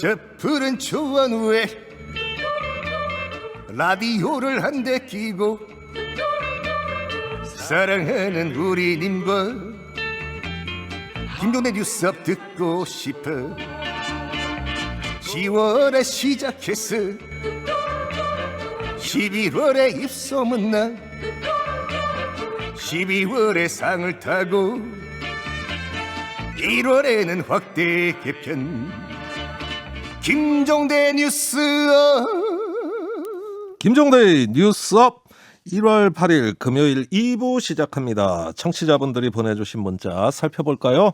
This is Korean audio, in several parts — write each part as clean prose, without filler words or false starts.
저 푸른 초원 위에 라디오를 한 대 끼고 사랑하는 우리 님과 김동대 뉴스업 듣고 싶어 10월에 시작했어 11월에 입소문나 12월에 상을 타고 1월에는 확대 개편 김종대 뉴스업 김종대의 뉴스업 1월 8일 금요일 2부 시작합니다. 청취자분들이 보내주신 문자 살펴볼까요?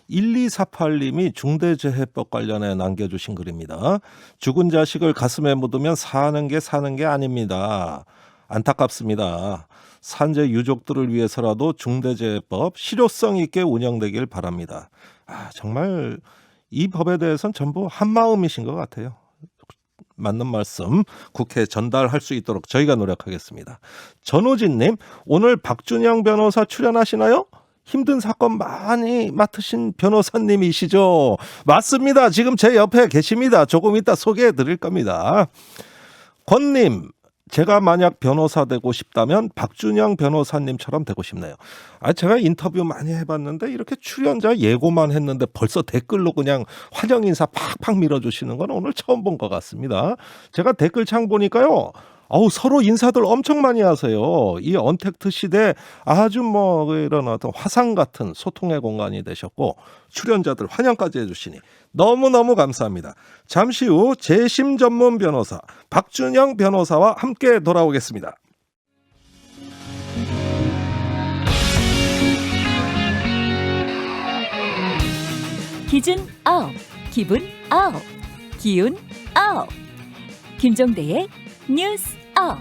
1248님이 중대재해법 관련해 남겨주신 글입니다. 죽은 자식을 가슴에 묻으면 사는 게 아닙니다. 안타깝습니다. 산재 유족들을 위해서라도 중대재해법 실효성 있게 운영되길 바랍니다. 정말 이 법에 대해서는 전부 한마음이신 것 같아요. 맞는 말씀 국회에 전달할 수 있도록 저희가 노력하겠습니다. 전호진님, 오늘 박준영 변호사 출연하시나요? 힘든 사건 많이 맡으신 변호사님이시죠? 맞습니다. 지금 제 옆에 계십니다. 조금 이따 소개해 드릴 겁니다. 권님, 제가 만약 변호사 되고 싶다면 박준영 변호사님처럼 되고 싶네요. 제가 인터뷰 많이 해봤는데 이렇게 출연자 예고만 했는데 벌써 댓글로 그냥 환영 인사 팍팍 밀어주시는 건 오늘 처음 본 것 같습니다. 제가 댓글창 보니까요. 서로 인사들 엄청 많이 하세요. 이 언택트 시대 아주 이런 어떤 화상 같은 소통의 공간이 되셨고 출연자들 환영까지 해주시니 너무너무 감사합니다. 잠시 후 재심 전문 변호사 박준영 변호사와 함께 돌아오겠습니다. 기준 아웃, 기분 아웃, 기운 아웃. 김종대의 뉴스 아웃.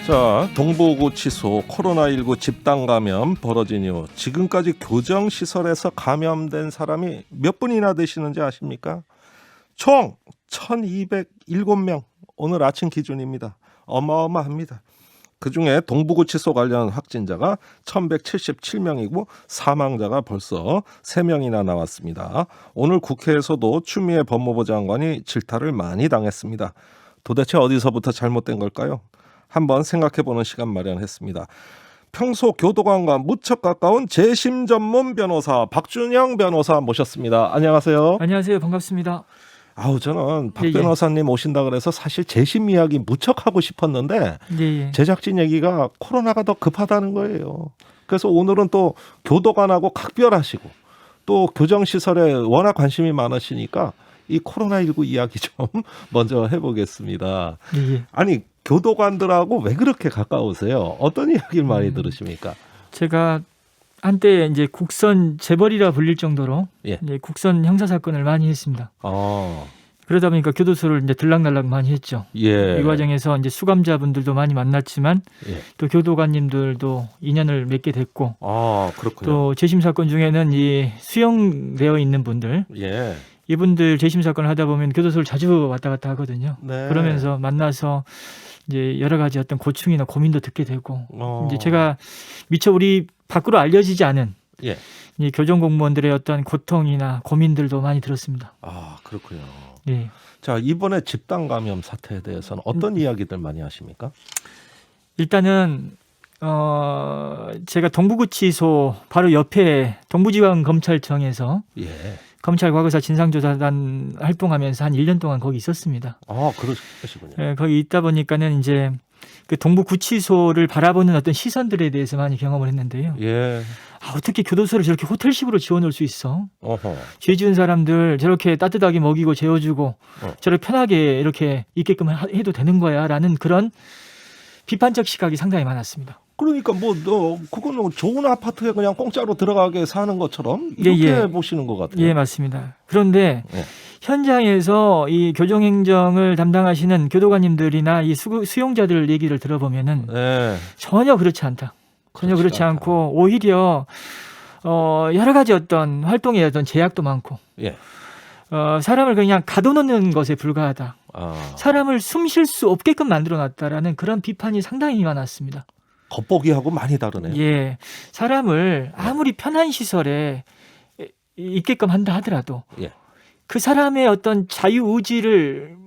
자, 동부구치소 코로나19 집단 감염 벌어진 이후 지금까지 교정시설에서 감염된 사람이 몇 분이나 되시는지 아십니까? 총 1207명. 오늘 아침 기준입니다. 어마어마합니다. 그중에 동부구치소 관련 확진자가 1177명이고 사망자가 벌써 3명이나 나왔습니다. 오늘 국회에서도 추미애 법무부 장관이 질타를 많이 당했습니다. 도대체 어디서부터 잘못된 걸까요? 한번 생각해보는 시간 마련했습니다. 평소 교도관과 무척 가까운 재심 전문 변호사 박준영 변호사 모셨습니다. 안녕하세요. 안녕하세요. 반갑습니다. 저는 박 변호사님 오신다 그래서 사실 재심 이야기 무척 하고 싶었는데 제작진 얘기가 코로나가 더 급하다는 거예요. 그래서 오늘은 또 교도관하고 각별하시고 또 교정시설에 워낙 관심이 많으시니까 이 코로나19 이야기 좀 먼저 해보겠습니다. 아니 교도관들하고 왜 그렇게 가까우세요? 어떤 이야기를 많이 들으십니까? 제가 한때 이제 국선 재벌이라 불릴 정도로 이제 국선 형사 사건을 많이 했습니다. 그러다 보니까 교도소를 이제 들락날락 많이 했죠. 이 과정에서 이제 수감자분들도 많이 만났지만 또 교도관님들도 인연을 맺게 됐고, 그렇군요. 또 재심 사건 중에는 이 수용되어 있는 분들, 이분들 재심 사건을 하다 보면 교도소를 자주 왔다 갔다 하거든요. 그러면서 만나서 이제 여러 가지 어떤 고충이나 고민도 듣게 되고, 이제 제가 미처 우리 밖으로 알려지지 않은 이 교정 공무원들의 어떤 고통이나 고민들도 많이 들었습니다. 그렇군요. 네. 자, 이번에 집단 감염 사태에 대해서는 어떤 이야기들 많이 하십니까? 일단은 제가 동부구치소 바로 옆에 동부지방검찰청에서 검찰 과거사 진상조사단 활동하면서 한 1년 동안 거기 있었습니다. 그러시군요. 거기 있다 보니까는 이제 그 동부구치소를 바라보는 어떤 시선들에 대해서 많이 경험을 했는데요. 어떻게 교도소를 저렇게 호텔식으로 지어놓을 수 있어? 죄 지은 사람들 저렇게 따뜻하게 먹이고 재워주고 저렇게 편하게 이렇게 있게끔 해도 되는 거야? 라는 그런 비판적 시각이 상당히 많았습니다. 그러니까 그거는 좋은 아파트에 그냥 공짜로 들어가게 사는 것처럼 이렇게 보시는 것 같아요. 예, 맞습니다. 그런데 현장에서 이 교정행정을 담당하시는 교도관님들이나 이 수용자들 얘기를 들어보면은 전혀 그렇지 않다. 전혀 그렇지 않고 오히려 여러 가지 어떤 활동에 어떤 제약도 많고 사람을 그냥 가둬놓는 것에 불과하다. 사람을 숨 쉴 수 없게끔 만들어놨다라는 그런 비판이 상당히 많았습니다. 겉보기하고 많이 다르네요. 사람을 아무리 편한 시설에 있게끔 한다 하더라도 예. 그 사람의 어떤 자유의지를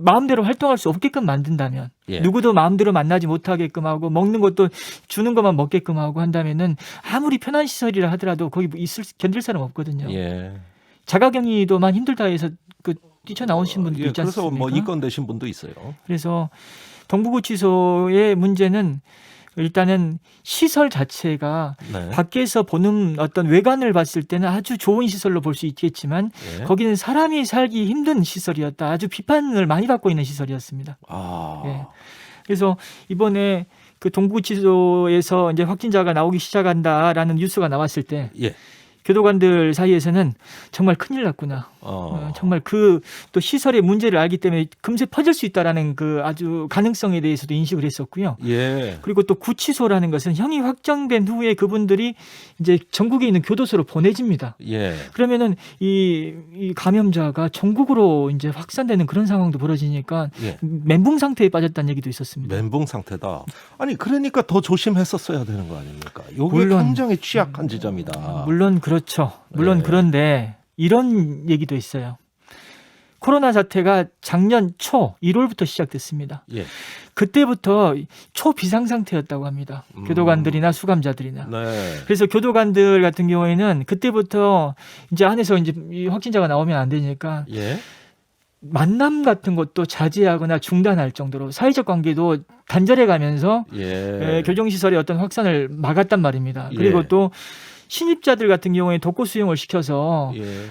마음대로 활동할 수 없게끔 만든다면 예. 누구도 마음대로 만나지 못하게끔 하고 먹는 것도 주는 것만 먹게끔 하고 한다면은 아무리 편한 시설이라 하더라도 거기 견딜 사람 없거든요. 예. 자가격리도만 힘들다 해서 그 뛰쳐나오신 분도 예, 있지 않습니까? 그래서 뭐 이권 되신 분도 있어요. 그래서 동부구치소의 문제는 일단은 시설 자체가 네. 밖에서 보는 어떤 외관을 봤을 때는 아주 좋은 시설로 볼 수 있겠지만 예. 거기는 사람이 살기 힘든 시설이었다. 아주 비판을 많이 받고 있는 시설이었습니다. 아. 예. 그래서 이번에 그 동부구치소에서 이제 확진자가 나오기 시작한다라는 뉴스가 나왔을 때 예. 교도관들 사이에서는 정말 큰일 났구나. 정말 그 또 시설의 문제를 알기 때문에 금세 퍼질 수 있다라는 그 아주 가능성에 대해서도 인식을 했었고요. 예. 그리고 또 구치소라는 것은 형이 확정된 후에 그분들이 이제 전국에 있는 교도소로 보내집니다. 예. 그러면은 이 감염자가 전국으로 이제 확산되는 그런 상황도 벌어지니까 예. 멘붕 상태에 빠졌다는 얘기도 있었습니다. 멘붕 상태다. 아니 그러니까 더 조심했었어야 되는 거 아닙니까? 이게 물론, 굉장히 취약한 지점이다. 물론 그렇죠. 물론 네. 그런데 이런 얘기도 있어요. 코로나 사태가 작년 초 1월부터 시작됐습니다. 예. 그때부터 초비상 상태였다고 합니다. 교도관들이나 수감자들이나. 네. 그래서 교도관들 같은 경우에는 그때부터 이제 안에서 이제 이 확진자가 나오면 안 되니까 예. 만남 같은 것도 자제하거나 중단할 정도로 사회적 관계도 단절해 가면서 예. 교정시설의 어떤 확산을 막았단 말입니다. 그리고 예. 또 신입자들 같은 경우에 독고 수용을 시켜서 예.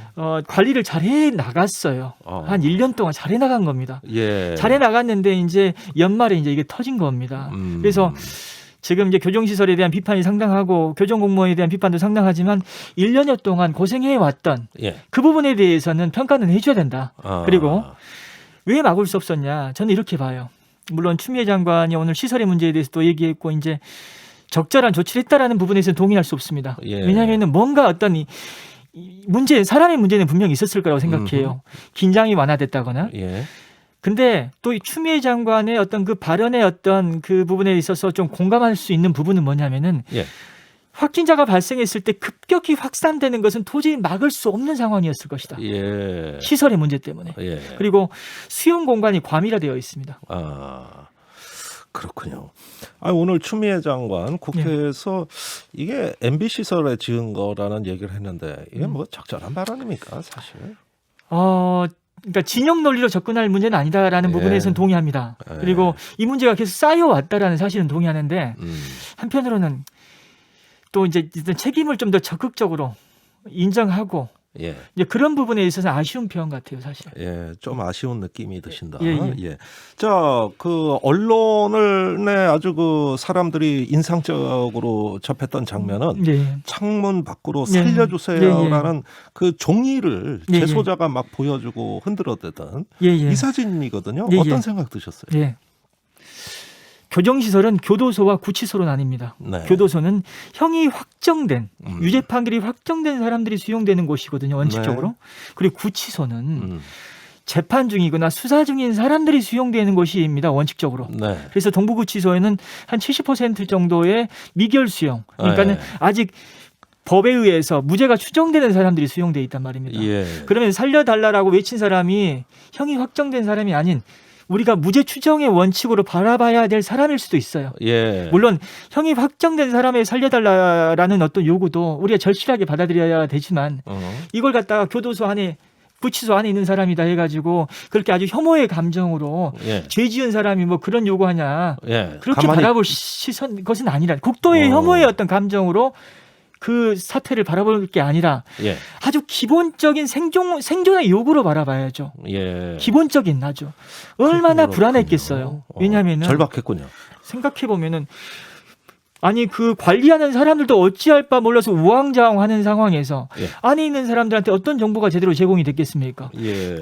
관리를 잘해 나갔어요. 한 1년 동안 잘해 나간 겁니다. 예. 잘해 나갔는데 이제 연말에 이제 이게 터진 겁니다. 그래서 지금 이제 교정시설에 대한 비판이 상당하고 교정공무원에 대한 비판도 상당하지만 1년여 동안 고생해 왔던 예. 그 부분에 대해서는 평가는 해줘야 된다. 그리고 왜 막을 수 없었냐? 저는 이렇게 봐요. 물론 추미애 장관이 오늘 시설의 문제에 대해서 또 얘기했고 이제 적절한 조치를 했다라는 부분에서는 동의할 수 없습니다. 예. 왜냐하면 뭔가 어떤 이 문제, 사람의 문제는 분명히 있었을 거라고 생각해요. 긴장이 완화됐다거나. 예. 근데 또 이 추미애 장관의 어떤 그 발언의 어떤 그 부분에 있어서 좀 공감할 수 있는 부분은 뭐냐면은 예. 확진자가 발생했을 때 급격히 확산되는 것은 도저히 막을 수 없는 상황이었을 것이다. 예. 시설의 문제 때문에. 예. 그리고 수용 공간이 과밀화되어 있습니다. 그렇군요. 오늘 추미애 장관 국회에서 이게 MB 시설에 지은 거라는 얘기를 했는데 이게 뭐 적절한 발언입니까, 사실? 그러니까 진영 논리로 접근할 문제는 아니다라는 부분에서는 동의합니다. 그리고 이 문제가 계속 쌓여왔다라는 사실은 동의하는데 한편으로는 또 이제 일단 책임을 좀 더 적극적으로 인정하고 예. 이제 그런 부분에 있어서 아쉬운 표현 같아요, 사실. 예, 좀 아쉬운 느낌이 드신다. 예. 자, 그 언론을 아주 그 사람들이 인상적으로 접했던 장면은 예. 창문 밖으로 살려주세요라는 그 종이를 예. 재소자가 막 보여주고 흔들어대던 예. 이 사진이거든요. 예. 어떤 생각 드셨어요? 예. 교정시설은 교도소와 구치소로 나뉩니다. 네. 교도소는 형이 확정된 유죄 판결이 확정된 사람들이 수용되는 곳이거든요, 원칙적으로. 네. 그리고 구치소는 재판 중이거나 수사 중인 사람들이 수용되는 곳입니다, 원칙적으로. 네. 그래서 동부구치소에는 한 70% 정도의 미결 수용, 그러니까는 아직 법에 의해서 무죄가 추정되는 사람들이 수용돼 있단 말입니다. 예. 그러면 살려달라고 외친 사람이 형이 확정된 사람이 아닌 우리가 무죄 추정의 원칙으로 바라봐야 될 사람일 수도 있어요. 예. 물론 형이 확정된 사람을 살려달라는 어떤 요구도 우리가 절실하게 받아들여야 되지만 이걸 갖다가 교도소 안에 구치소 안에 있는 사람이다 해가지고 그렇게 아주 혐오의 감정으로 죄 지은 사람이 뭐 그런 요구하냐 그렇게 바라볼 시선 것은 아니라 국도의 혐오의 어떤 감정으로 그 사태를 바라볼 게 아니라 아주 기본적인 생존의 요구로 바라봐야죠. 기본적인 아주 얼마나 불안했겠어요. 왜냐하면은 절박했군요. 생각해 보면은 아니 그 관리하는 사람들도 어찌할 바 몰라서 우왕좌왕하는 상황에서 안에 있는 사람들한테 어떤 정보가 제대로 제공이 됐겠습니까?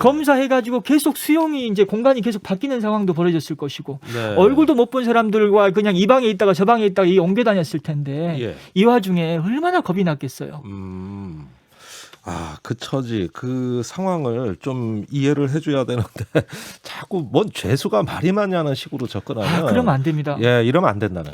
검사해가지고 계속 수용이 이제 공간이 계속 바뀌는 상황도 벌어졌을 것이고 얼굴도 못 본 사람들과 그냥 이 방에 있다가 저 방에 있다가 옮겨 다녔을 텐데 이 와중에 얼마나 겁이 났겠어요. 그 처지, 그 상황을 좀 이해를 해줘야 되는데 자꾸 뭔 죄수가 말이 많냐는 식으로 접근하면 그러면 안 됩니다. 이러면 안 된다는.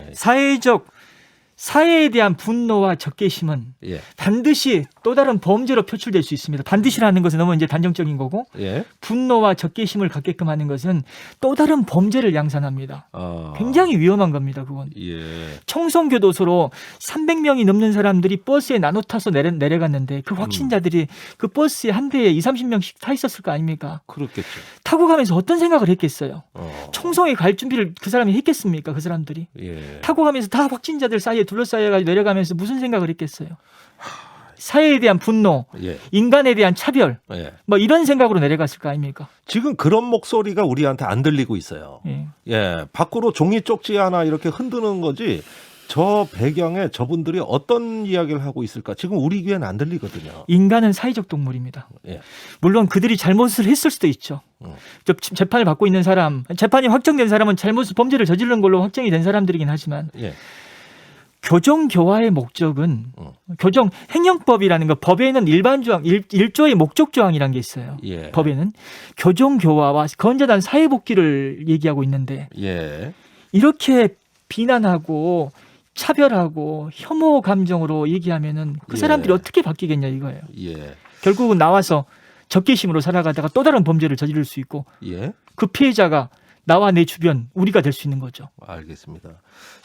사회에 대한 분노와 적개심은 반드시 또 다른 범죄로 표출될 수 있습니다. 반드시라는 것은 너무 이제 단정적인 거고 예. 분노와 적개심을 갖게끔 하는 것은 또 다른 범죄를 양산합니다. 굉장히 위험한 겁니다. 그건. 예. 청송교도소로 300명이 넘는 사람들이 버스에 나눠 타서 내려갔는데 그 확신자들이 그 버스에 한 대에 20-30명씩 타 있었을 거 아닙니까? 그렇겠죠. 타고 가면서 어떤 생각을 했겠어요? 청송에 갈 준비를 그 사람이 했겠습니까? 그 사람들이. 예. 타고 가면서 다 확진자들 사이에 둘러싸여가지고 내려가면서 무슨 생각을 했겠어요? 사회에 대한 분노, 예. 인간에 대한 차별, 예. 뭐 이런 생각으로 내려갔을 거 아닙니까? 지금 그런 목소리가 우리한테 안 들리고 있어요. 예. 예. 밖으로 종이 쪽지 하나 이렇게 흔드는 거지. 저 배경에 저분들이 어떤 이야기를 하고 있을까? 지금 우리 귀에는 안 들리거든요. 인간은 사회적 동물입니다. 예. 물론 그들이 잘못을 했을 수도 있죠. 재판을 받고 있는 사람, 재판이 확정된 사람은 범죄를 저지른 걸로 확정이 된 사람들이긴 하지만 예. 교정교화의 목적은 교정 행정법이라는 거 법에는 일반 조항 1조의 목적 조항이라는 게 있어요. 예. 법에는 교정교화와 건전한 사회복귀를 얘기하고 있는데 예. 이렇게 비난하고 차별하고 혐오 감정으로 얘기하면은 그 사람들이 예. 어떻게 바뀌겠냐 이거예요. 예. 결국은 나와서 적개심으로 살아가다가 또 다른 범죄를 저지를 수 있고 예. 그 피해자가 나와 내 주변 우리가 될 수 있는 거죠. 알겠습니다.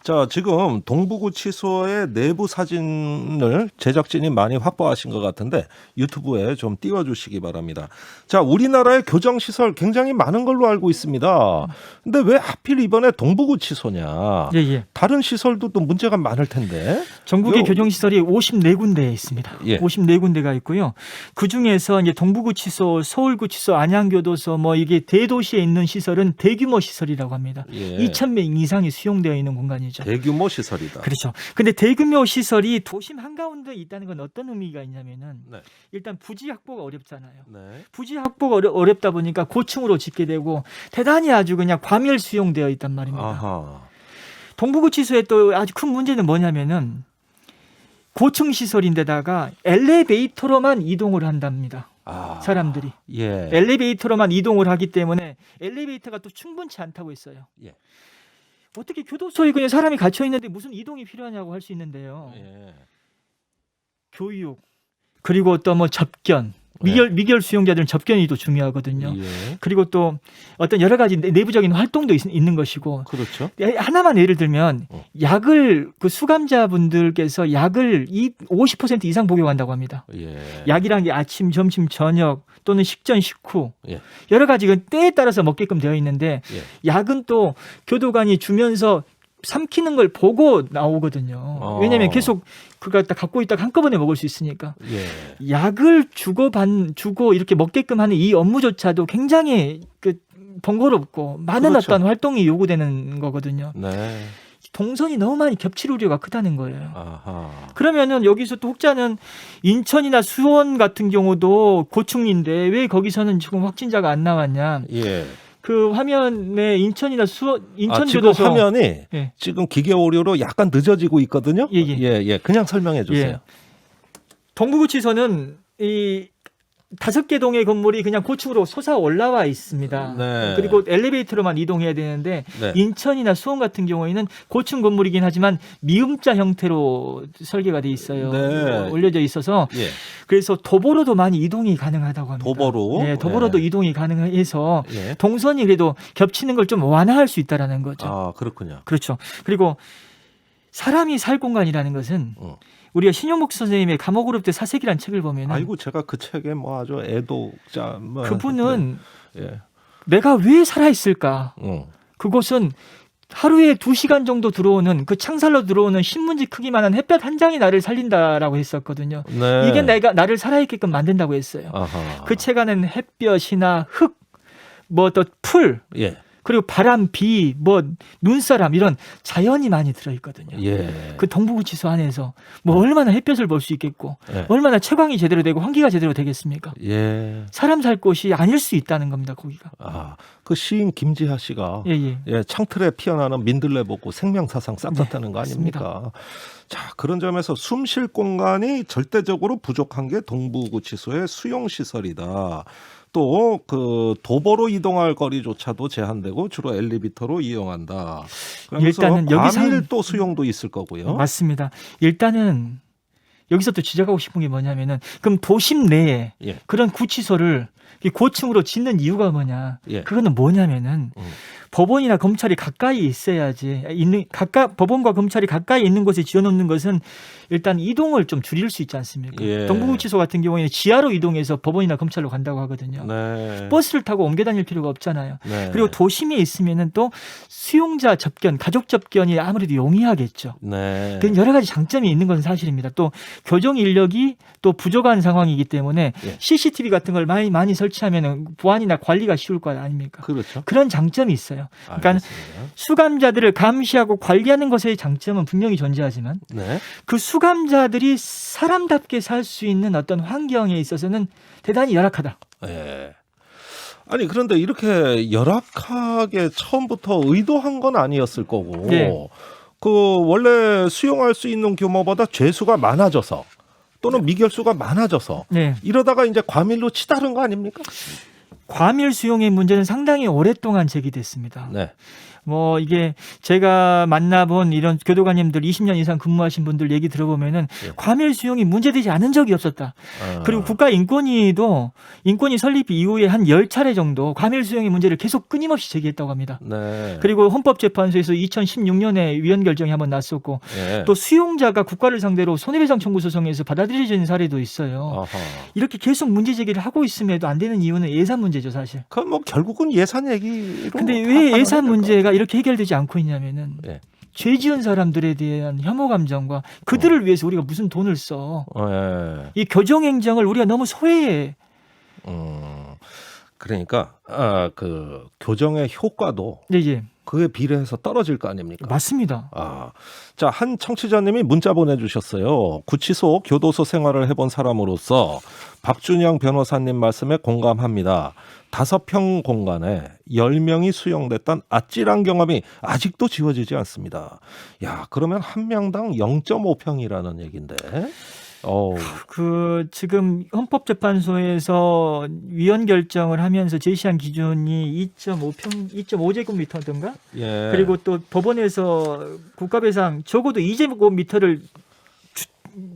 자, 지금 동부구치소의 내부 사진을 제작진이 많이 확보하신 것 같은데 유튜브에 좀 띄워주시기 바랍니다. 자, 우리나라의 교정시설 굉장히 많은 걸로 알고 있습니다. 근데 왜 하필 이번에 동부구치소냐? 예. 다른 시설도 또 문제가 많을 텐데. 전국의 교정시설이 54군데에 있습니다. 예. 54군데가 있고요. 그중에서 이제 동부구치소, 서울구치소, 안양교도소 뭐 이게 대도시에 있는 시설은 대규모 시설이라고 합니다. 예. 2,000명 이상이 수용되어 있는 공간이죠. 대규모 시설이다. 그렇죠. 근데 대규모 시설이 도심 한가운데 있다는 건 어떤 의미가 있냐면은 네. 일단 부지 확보가 어렵잖아요. 네. 부지 확보가 어렵다 보니까 고층으로 짓게 되고 대단히 아주 그냥 과밀 수용되어 있단 말입니다. 아하. 동부구치소의 또 아주 큰 문제는 뭐냐면은 고층 시설인데다가 엘리베이터로만 이동을 한답니다. 사람들이 예. 엘리베이터로만 이동을 하기 때문에 엘리베이터가 또 충분치 않다고 했어요. 예. 어떻게 교도소에 그냥 사람이 갇혀 있는데 무슨 이동이 필요하냐고 할 수 있는데요. 예. 교육 그리고 또 뭐 접견 미결 수용자들은 접견이 또 중요하거든요. 예. 그리고 또 어떤 여러 가지 내부적인 활동도 있는 것이고 그렇죠. 하나만 예를 들면 약을 그 수감자분들께서 약을 50% 이상 복용한다고 합니다. 예. 약이란 게 아침, 점심, 저녁 또는 식전, 식후 예. 여러 가지 때에 따라서 먹게끔 되어 있는데 예. 약은 또 교도관이 주면서 삼키는 걸 보고 나오거든요. 왜냐하면 계속 그거 갖고 있다가 한꺼번에 먹을 수 있으니까. 예. 약을 주고 이렇게 먹게끔 하는 이 업무조차도 굉장히 번거롭고 많은 그렇죠. 어떤 활동이 요구되는 거거든요. 네. 동선이 너무 많이 겹칠 우려가 크다는 거예요. 아하. 그러면은 여기서 또 혹자는 인천이나 수원 같은 경우도 고층인데 왜 거기서는 지금 확진자가 안 나왔냐? 예. 그 화면에 인천이나 수원, 지금 인천교도소 화면이 예. 지금 기계 오류로 약간 늦어지고 있거든요. 예. 그냥 설명해 주세요. 예. 동부구치소는 이 5개 동의 건물이 그냥 고층으로 솟아 올라와 있습니다. 네. 그리고 엘리베이터로만 이동해야 되는데 네. 인천이나 수원 같은 경우에는 고층 건물이긴 하지만 미음자 형태로 설계가 돼 있어요. 네. 올려져 있어서 예. 그래서 도보로도 많이 이동이 가능하다고 합니다. 도보로? 네, 도보로도 예. 이동이 가능해서 예. 동선이 그래도 겹치는 걸 좀 완화할 수 있다라는 거죠. 그렇군요. 그렇죠. 그리고 사람이 살 공간이라는 것은 우리가 신용목 선생님의 감옥으로부터 사색이라는 책을 보면은 아이고 제가 그 책에 뭐 아주 애독자 그분은 예. 내가 왜 살아 있을까? 그것은 하루에 2시간 정도 들어오는 그 창살로 들어오는 신문지 크기만한 햇볕 한 장이 나를 살린다라고 했었거든요. 네. 이게 나를 살아있게끔 만든다고 했어요. 아하. 그 책 안에는 햇볕이나 흙, 뭐 또 풀, 예. 그리고 바람, 비, 뭐 눈사람 이런 자연이 많이 들어있거든요. 예. 그 동부구치소 안에서 뭐 얼마나 햇볕을 볼 수 있겠고 예. 얼마나 채광이 제대로 되고 환기가 제대로 되겠습니까? 예. 사람 살 곳이 아닐 수 있다는 겁니다. 거기가. 그 시인 김지하 씨가 예. 창틀에 피어나는 민들레 보고 생명사상 싹 떴다는 거 아닙니까? 자, 그런 점에서 숨 쉴 공간이 절대적으로 부족한 게 동부구치소의 수용시설이다. 또 그 도보로 이동할 거리조차도 제한되고 주로 엘리베이터로 이용한다. 그러면서 일단은 여기서 과밀 또 수용도 있을 거고요. 맞습니다. 일단은 여기서 또 지적하고 싶은 게 뭐냐면은 그럼 도심 내에 예. 그런 구치소를 고층으로 짓는 이유가 뭐냐? 예. 그거는 뭐냐면은 법원이나 검찰이 가까이 있어야지 법원과 검찰이 가까이 있는 곳에 지어놓는 것은 일단 이동을 좀 줄일 수 있지 않습니까? 예. 동부구치소 같은 경우에는 지하로 이동해서 법원이나 검찰로 간다고 하거든요. 네. 버스를 타고 옮겨 다닐 필요가 없잖아요. 네. 그리고 도심에 있으면은 또 수용자 접견, 가족 접견이 아무래도 용이하겠죠. 네. 그런 여러 가지 장점이 있는 것은 사실입니다. 또 교정 인력이 또 부족한 상황이기 때문에 예. CCTV 같은 걸 많이 설치하면 보안이나 관리가 쉬울 것 아닙니까? 그렇죠. 그런 장점이 있어요. 그러니까 알겠습니다. 수감자들을 감시하고 관리하는 것의 장점은 분명히 존재하지만 네. 그 수감자들이 사람답게 살 수 있는 어떤 환경에 있어서는 대단히 열악하다. 예. 아니 그런데 이렇게 열악하게 처음부터 의도한 건 아니었을 거고 네. 그 원래 수용할 수 있는 규모보다 죄수가 많아져서 또는 미결수가 많아져서 네. 이러다가 이제 과밀로 치달은 거 아닙니까? 과밀 수용의 문제는 상당히 오랫동안 제기됐습니다. 네. 뭐 이게 제가 만나본 이런 교도관님들 20년 이상 근무하신 분들 얘기 들어보면은 예. 과밀 수용이 문제되지 않은 적이 없었다. 그리고 국가인권위도 인권위 설립 이후에 한 10차례 정도 과밀 수용의 문제를 계속 끊임없이 제기했다고 합니다. 네. 그리고 헌법재판소에서 2016년에 위헌 결정이 한번 났었고 예. 또 수용자가 국가를 상대로 손해배상 청구 소송에서 받아들여진 사례도 있어요. 아하. 이렇게 계속 문제 제기를 하고 있음에도 안 되는 이유는 예산 문제죠, 사실. 그럼 뭐 결국은 예산 얘기로. 근데 다 왜 예산 판단해야 문제가 이렇게 해결되지 않고 있냐면은 예. 죄 지은 사람들에 대한 혐오 감정과 그들을 위해서 우리가 무슨 돈을 써. 예. 이 교정 행정을 우리가 너무 소외해. 그러니까 그 교정의 효과도 네, 예. 그에 비례해서 떨어질 거 아닙니까? 맞습니다. 자, 한 청취자님이 문자 보내주셨어요. 구치소, 교도소 생활을 해본 사람으로서 박준영 변호사님 말씀에 공감합니다. 5평 공간에 10명이 수용됐던 아찔한 경험이 아직도 지워지지 않습니다. 야, 그러면 한 명당 0.5평이라는 얘기인데. 지금 헌법재판소에서 위헌 결정을 하면서 제시한 기준이 2.5제곱미터던가? 예. 그리고 또 법원에서 국가배상 적어도 2제곱미터를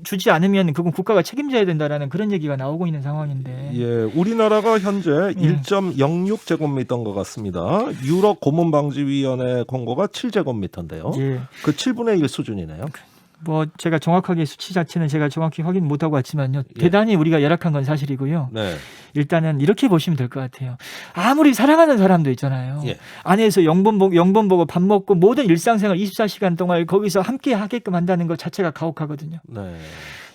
주지 않으면 그건 국가가 책임져야 된다라는 그런 얘기가 나오고 있는 상황인데. 예, 우리나라가 현재 1.06제곱미터인 것 같습니다. 유럽 고문방지위원회 공고가 7제곱미터인데요. 예. 그 7분의 1 수준이네요. 뭐 제가 정확하게 수치 자체는 제가 정확히 확인 못하고 왔지만요. 예. 대단히 우리가 열악한 건 사실이고요. 네. 일단은 이렇게 보시면 될 것 같아요. 아무리 사랑하는 사람도 있잖아요. 예. 안에서 영번 보고 밥 먹고 모든 일상생활 24시간 동안 거기서 함께 하게끔 한다는 것 자체가 가혹하거든요. 네.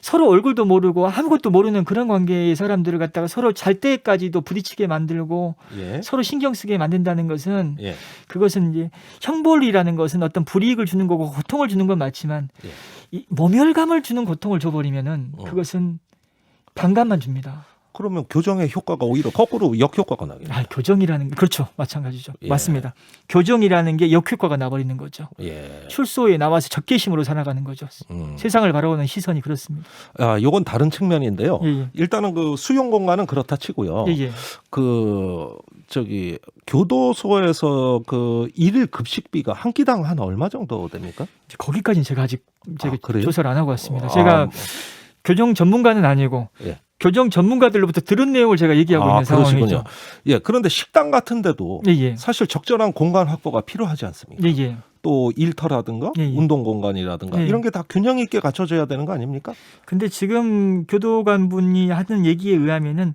서로 얼굴도 모르고 아무것도 모르는 그런 관계의 사람들을 갖다가 서로 잘 때까지도 부딪히게 만들고 예. 서로 신경 쓰게 만든다는 것은 예. 그것은 이제 형벌이라는 것은 어떤 불이익을 주는 거고 고통을 주는 건 맞지만 예. 이 모멸감을 주는 고통을 줘버리면은 그것은 반감만 줍니다. 그러면 교정의 효과가 오히려 거꾸로 역효과가 나겠네요. 교정이라는 게 그렇죠. 마찬가지죠. 예. 맞습니다. 교정이라는 게 역효과가 나버리는 거죠. 예. 출소에 나와서 적개심으로 살아가는 거죠. 세상을 바라보는 시선이 그렇습니다. 요건 다른 측면인데요. 예. 일단은 그 수용 공간은 그렇다 치고요. 예. 교도소에서 그 일일 급식비가 한 끼당 한 얼마 정도 됩니까? 거기까지는 제가 아직 그래요? 조사를 안 하고 왔습니다. 제가 교정 전문가는 아니고 예. 교정 전문가들로부터 들은 내용을 제가 얘기하고 있는 상황이죠. 예, 그런데 식당 같은데도 예. 사실 적절한 공간 확보가 필요하지 않습니까? 예. 또 일터라든가 예. 운동 공간이라든가 예. 이런 게 다 균형 있게 갖춰져야 되는 거 아닙니까? 근데 지금 교도관분이 하는 얘기에 의하면은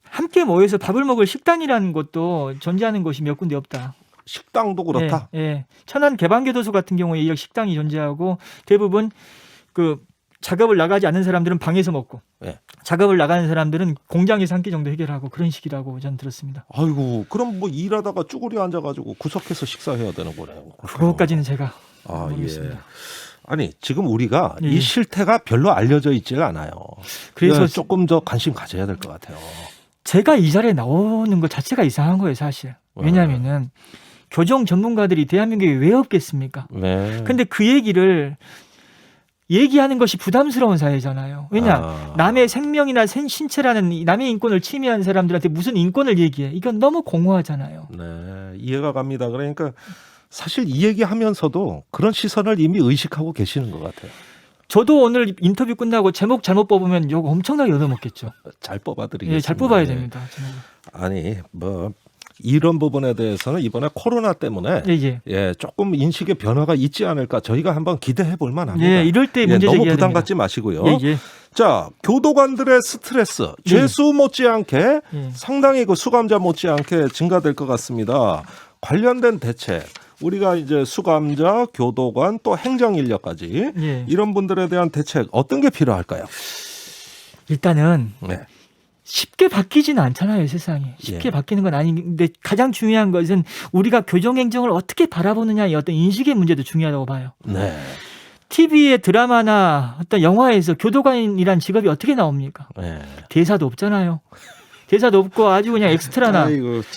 함께 모여서 밥을 먹을 식당이라는 것도 존재하는 곳이 몇 군데 없다. 식당도 그렇다. 예. 천안 개방교도소 같은 경우에 이렇게 식당이 존재하고 대부분 그 작업을 나가지 않는 사람들은 방에서 먹고 예. 작업을 나가는 사람들은 공장에서 한 끼 정도 해결하고 그런 식이라고 전 들었습니다. 아이고, 그럼 뭐 일하다가 쭈그려 앉아가지고 구석에서 식사해야 되는 거네요. 그것까지는 제가 예. 모르겠습니다. 아니 지금 우리가 예. 이 실태가 별로 알려져 있지를 않아요. 그래서 조금 더 관심 가져야 될 것 같아요. 제가 이 자리에 나오는 것 자체가 이상한 거예요, 사실. 왜냐하면은 교정 전문가들이 대한민국에 왜 없겠습니까? 네. 근데 그 얘기를 얘기하는 것이 부담스러운 사회잖아요. 왜냐? 남의 생명이나 신체라는 남의 인권을 침해한 사람들한테 무슨 인권을 얘기해? 이건 너무 공허하잖아요. 네, 이해가 갑니다. 그러니까 사실 이 얘기하면서도 그런 시선을 이미 의식하고 계시는 것 같아요. 저도 오늘 인터뷰 끝나고 제목 잘못 뽑으면 욕 엄청나게 얻어먹겠죠. 잘 뽑아드리겠습니다. 예, 잘 뽑아야 됩니다. 제목을. 아니 뭐 이런 부분에 대해서는 이번에 코로나 때문에 예, 조금 인식의 변화가 있지 않을까 저희가 한번 기대해 볼 만합니다. 예, 이럴 때 문제 너무 제기해야 부담 됩니다. 갖지 마시고요. 예. 자, 교도관들의 스트레스 죄수 못지않게 상당히 그 수감자 못지않게 증가될 것 같습니다. 관련된 대책 우리가 이제 수감자, 교도관 또 행정 인력까지 이런 분들에 대한 대책 어떤 게 필요할까요? 일단은 네. 쉽게 바뀌지는 않잖아요, 세상이. 쉽게 바뀌는 건 아닌데 가장 중요한 것은 우리가 교정행정을 어떻게 바라보느냐의 어떤 인식의 문제도 중요하다고 봐요. 네. TV의 드라마나 어떤 영화에서 교도관이란 직업이 어떻게 나옵니까? 네. 대사도 없잖아요. 대사도 없고 아주 그냥 엑스트라나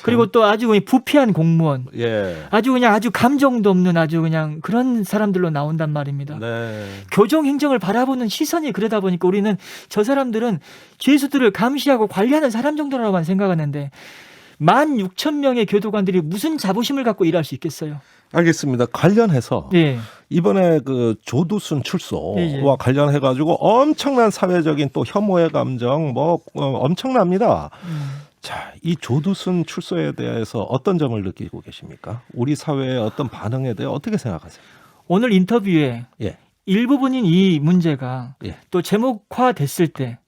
그리고 또 아주 그냥 부패한 공무원 아주 그냥 아주 감정도 없는 아주 그냥 그런 사람들로 나온단 말입니다. 교정행정을 바라보는 시선이 그러다 보니까 우리는 저 사람들은 죄수들을 감시하고 관리하는 사람 정도라고만 생각하는데 16,000명의 교도관들이 무슨 자부심을 갖고 일할 수 있겠어요? 알겠습니다. 관련해서 이번에 그 조두순 출소와 관련해 가지고 엄청난 사회적인 또 혐오의 감정 뭐 엄청납니다. 자, 이 조두순 출소에 대해서 어떤 점을 느끼고 계십니까? 우리 사회의 어떤 반응에 대해 어떻게 생각하세요? 오늘 인터뷰에 일부분인 이 문제가 또 제목화됐을 때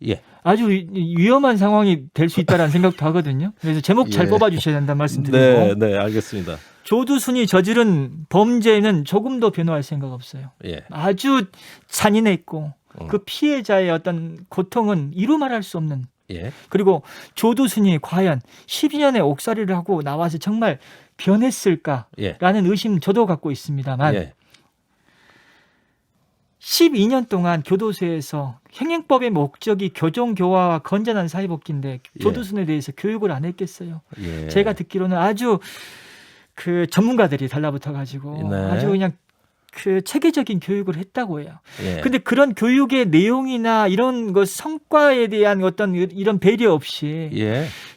아주 위험한 상황이 될 수 있다는 생각도 하거든요. 그래서 제목 잘 뽑아주셔야 된다는 말씀드리고. 네, 알겠습니다. 조두순이 저지른 범죄는 조금도 변호할 생각 없어요. 아주 잔인했고 그 피해자의 어떤 고통은 이루 말할 수 없는. 그리고 조두순이 과연 12년의 옥살이를 하고 나와서 정말 변했을까라는 의심 저도 갖고 있습니다만 12년 동안 교도소에서 행행법의 목적이 교정교화와 건전한 사회복귀인데 조두순에 대해서 교육을 안 했겠어요. 제가 듣기로는 아주 그 전문가들이 달라붙어 가지고 아주 그냥 그 체계적인 교육을 했다고 해요. 근데 그런 교육의 내용이나 이런 것 성과에 대한 어떤 이런 배려 없이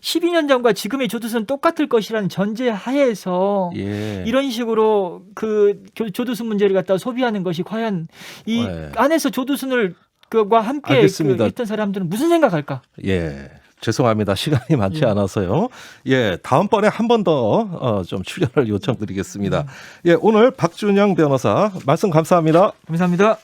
12년 전과 지금의 조두순은 똑같을 것이라는 전제 하에서 이런 식으로 그 조두순 문제를 갖다 소비하는 것이 과연 이 안에서 조두순을 그와 함께 그 있던 사람들은 무슨 생각할까? 죄송합니다. 시간이 많지 않아서요. 다음번에 한 번 더 좀 출연을 요청드리겠습니다. 오늘 박준영 변호사 말씀 감사합니다. 감사합니다.